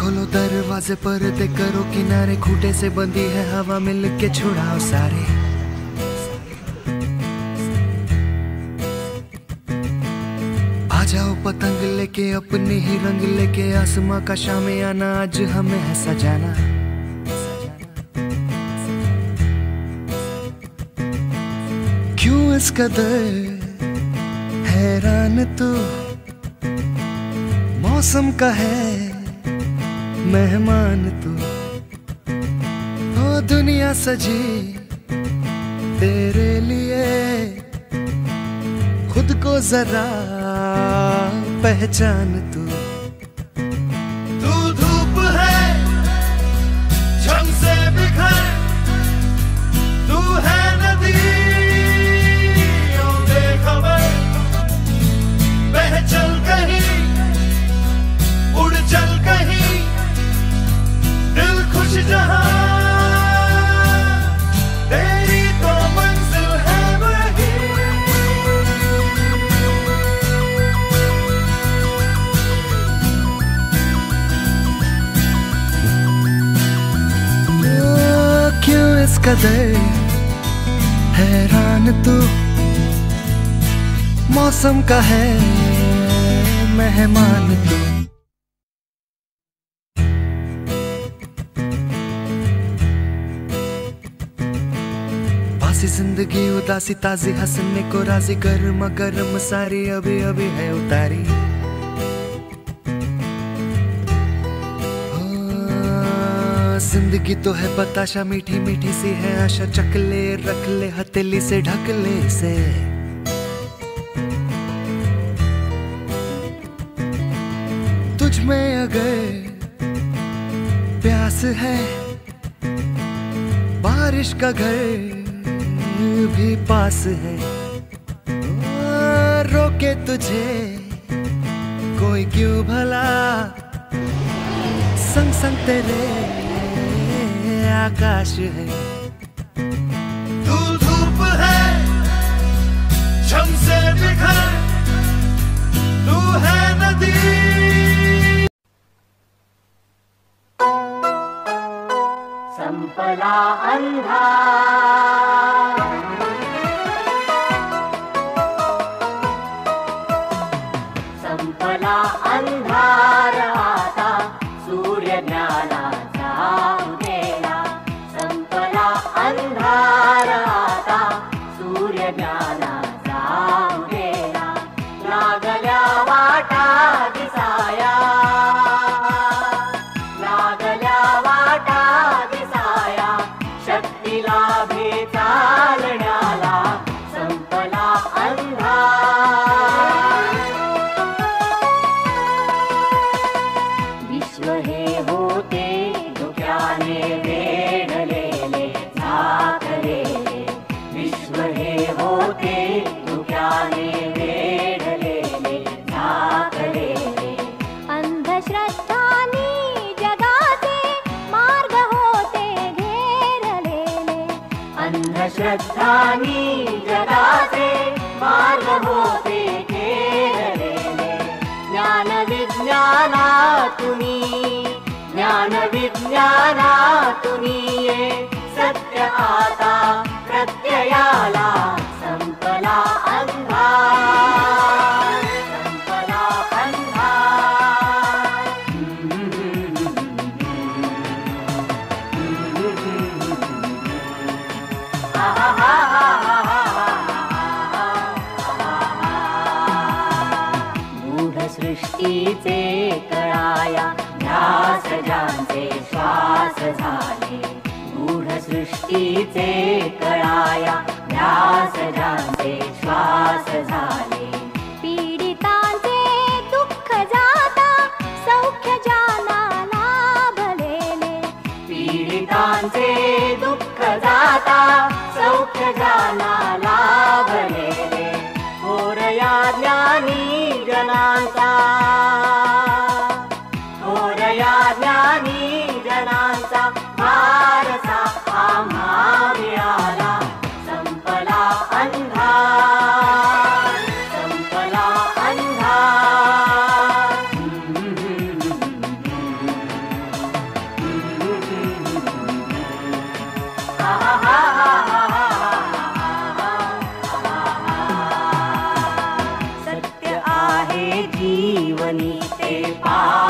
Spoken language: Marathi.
खोलो दरवाजे पर्दे करो किनारे, खूंटे से बंधी है हवा मिल के छुड़ाओ सारे। आ जाओ पतंग लेके अपने ही रंग लेके, आसमां का शाम आना आज हमें है सजाना। क्यों इस कदर हैरान तू, मौसम का है मेहमान तू। ओ दुनिया सजी तेरे लिए, खुद को जरा पहचान तू। तू धूप है झम से बिखर, तू है नदी ओ बेखबर, बह चल कहीं उड़ चल कहीं, दिल खुश जहां तेरी तो मंजिल है वही। क्यों इस कदर हैरान तू, मौसम का है मेहमान तू। बासी जिंदगी उदासी ताजी हंसने को राजी, गर्म गर्म सारी अभी अभी है उतारी। जिंदगी तो है बताशा मीठी मीठी सी है आशा, चकले रख ले हथेली से ढक ले इसे। तुझ में अगर प्यास है, बारिश का घर भी पास है। रोके तुझे कोई क्यों भला, संग संग तेरे आकाश है। तू धूप है झम से बिखर, तू है नदी। संपला अंधा संपला अंधार, आता सूर्य ज्ञानाचा उदेला। संपला अंधार, आता सूर्य ज्ञानाचा उदेला। लागल्या वाटा दिसाया, लागल्या वाटा दिसाया, शक्ती लाभे चालण्याला। संपला अंधार, विश्व हे होते धुक्याने वेढलेले झाकलेले। विश्व हे होते धुक्याने वेढलेले झाकलेले। अंधश्रद्धांनी जगाचे मार्ग होते घेरलेले। अंधश्रद्धांनी जगाचे मार्ग होते घेरलेले। ज्ञान विज्ञानातुनी, ज्ञान विज्ञानातुनी ये सत्य आता प्रत्ययाला। संपला अंधार, संपला अंधार। गूढ सृष्टीचे कळाया, ध्यास ज्यांचे श्वास झाले। गूढ सृष्टीचे कळाया, ध्यास ज्यांचे श्वास झाले। पीडितांचे दुःख जाता सौख्य ज्यांना लाभलेले। पीडितांचे दुःख जाता सौख्य ज्यांना लाभलेले। थोरया ज्ञानी जनांचा, थोरया ज्ञानी जनांचा वारसा आम्हा मिळाला। संपला अंधार, संपला अंधार। जीवनी ते पा